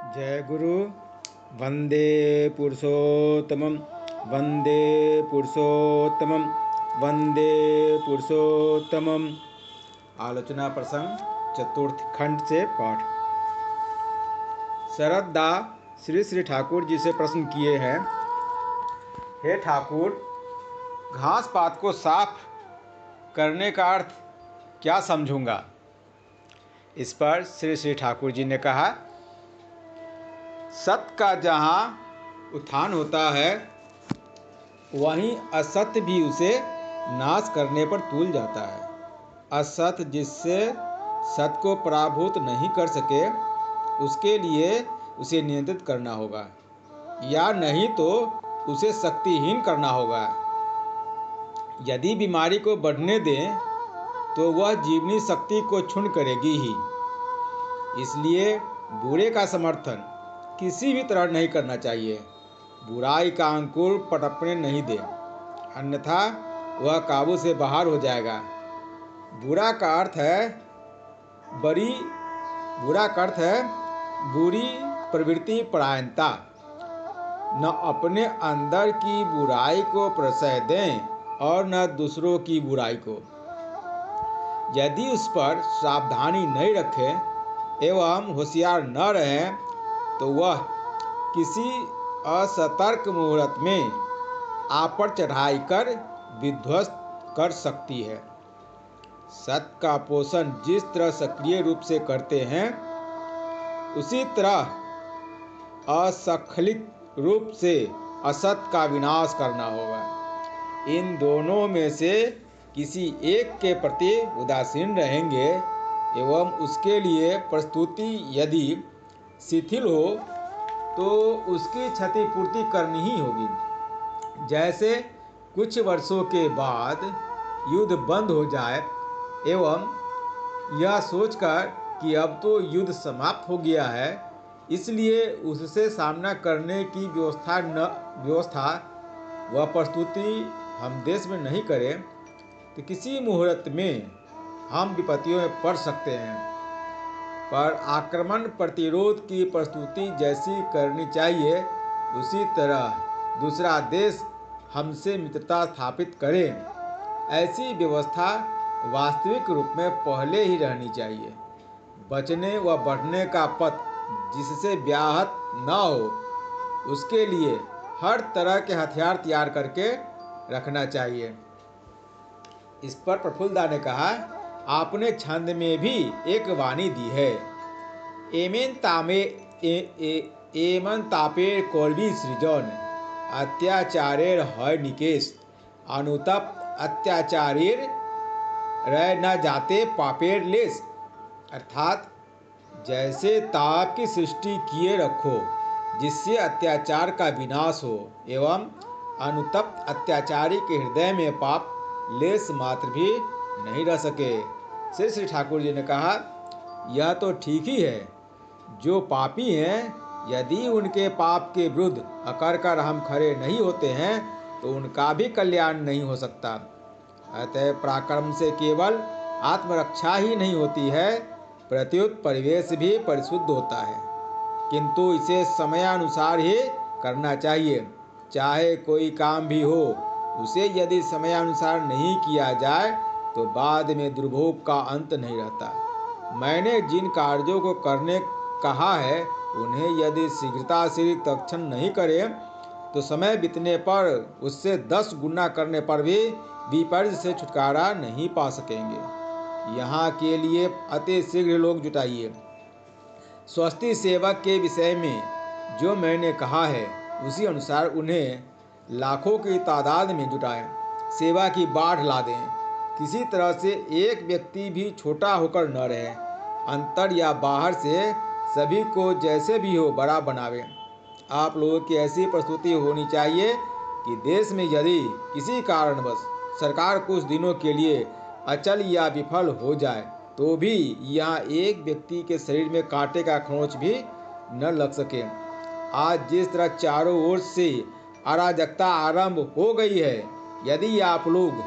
जय गुरु। वंदे पुरुषोत्तमं, वंदे पुरुषोत्तमं, वंदे पुरुषोत्तमं। आलोचना प्रसंग चतुर्थ खंड से पाठ। शरदा श्री श्री ठाकुर जी से प्रश्न किए हैं, हे ठाकुर, घास पात को साफ करने का अर्थ क्या समझूंगा? इस पर श्री श्री ठाकुर जी ने कहा, सत्य का जहाँ उत्थान होता है वहीं असत्य भी उसे नाश करने पर तुल जाता है। असत्य जिससे सत्य को पराभूत नहीं कर सके उसके लिए उसे नियंत्रित करना होगा, या नहीं तो उसे शक्तिहीन करना होगा। यदि बीमारी को बढ़ने दें तो वह जीवनी शक्ति को क्षुण्ण करेगी ही। इसलिए बुरे का समर्थन किसी भी तरह नहीं करना चाहिए। बुराई का अंकुर पनपने नहीं दे, अन्यथा वह काबू से बाहर हो जाएगा। बुरा का अर्थ है बुरी प्रवृत्ति परायणता। न अपने अंदर की बुराई को प्रश्रय दें और न दूसरों की बुराई को। यदि उस पर सावधानी नहीं रखें एवं होशियार न रहें तो वह किसी असतर्क मुहूर्त में आप पर चढ़ाई कर विध्वस्त कर सकती है। सत्य का पोषण जिस तरह सक्रिय रूप से करते हैं उसी तरह असखलित रूप से असत्य का विनाश करना होगा। इन दोनों में से किसी एक के प्रति उदासीन रहेंगे एवं उसके लिए प्रस्तुति यदि शिथिल हो तो उसकी क्षतिपूर्ति करनी ही होगी। जैसे कुछ वर्षों के बाद युद्ध बंद हो जाए एवं यह सोचकर कि अब तो युद्ध समाप्त हो गया है, इसलिए उससे सामना करने की व्यवस्था व प्रस्तुति हम देश में नहीं करें तो किसी मुहूर्त में हम विपत्तियों में पड़ सकते हैं। पर आक्रमण प्रतिरोध की प्रस्तुति जैसी करनी चाहिए उसी तरह दूसरा देश हमसे मित्रता स्थापित करे, ऐसी व्यवस्था वास्तविक रूप में पहले ही रहनी चाहिए। बचने व बढ़ने का पथ जिससे व्याहत न हो उसके लिए हर तरह के हथियार तैयार करके रखना चाहिए। इस पर प्रफुल्लदा ने कहा, आपने छंद में भी एक वाणी दी है, एमन तापेर कोरबी सृजन अत्याचारेर है निकेश अनुतप अत्याचारेर रह न जाते पापेर लेस। अर्थात जैसे ताप की सृष्टि किए रखो जिससे अत्याचार का विनाश हो एवं अनुतप्त अत्याचारी के हृदय में पाप लेस मात्र भी नहीं रह सके। श्री श्री ठाकुर जी ने कहा, यह तो ठीक ही है, जो पापी हैं यदि उनके पाप के विरुद्ध अकर कर हम खड़े नहीं होते हैं तो उनका भी कल्याण नहीं हो सकता। अतः पराक्रम से केवल आत्मरक्षा ही नहीं होती है, प्रत्युत परिवेश भी परिशुद्ध होता है, किंतु इसे समयानुसार ही करना चाहिए। चाहे कोई काम भी हो, उसे यदि समयानुसार नहीं किया जाए तो बाद में दुर्भोग का अंत नहीं रहता। मैंने जिन कार्यों को करने कहा है उन्हें यदि शीघ्रता से तत्क्षण नहीं करें तो समय बीतने पर उससे 10 गुना करने पर भी विपर्य से छुटकारा नहीं पा सकेंगे। यहाँ के लिए अति शीघ्र लोग जुटाइए। स्वस्ति सेवक के विषय में जो मैंने कहा है उसी अनुसार उन्हें लाखों की तादाद में जुटाएं, सेवा की बाढ़ ला दें। किसी तरह से एक व्यक्ति भी छोटा होकर न रहे, अंतर या बाहर से सभी को जैसे भी हो बड़ा बनावें। आप लोगों की ऐसी प्रस्तुति होनी चाहिए कि देश में यदि किसी कारणवश सरकार कुछ दिनों के लिए अचल या विफल हो जाए तो भी यहाँ एक व्यक्ति के शरीर में कांटे का खरोंच भी न लग सके। आज जिस तरह चारों ओर से अराजकता आरंभ हो गई है, यदि आप लोग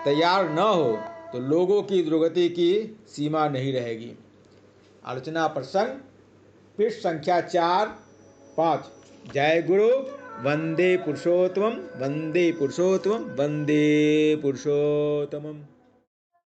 तैयार न हो तो लोगों की दुर्गति की सीमा नहीं रहेगी। आलोचना प्रसंग पृष्ठ संख्या 4-5। जय गुरु। वंदे पुरुषोत्तमम, वंदे पुरुषोत्तमम, वंदे पुरुषोत्तमम।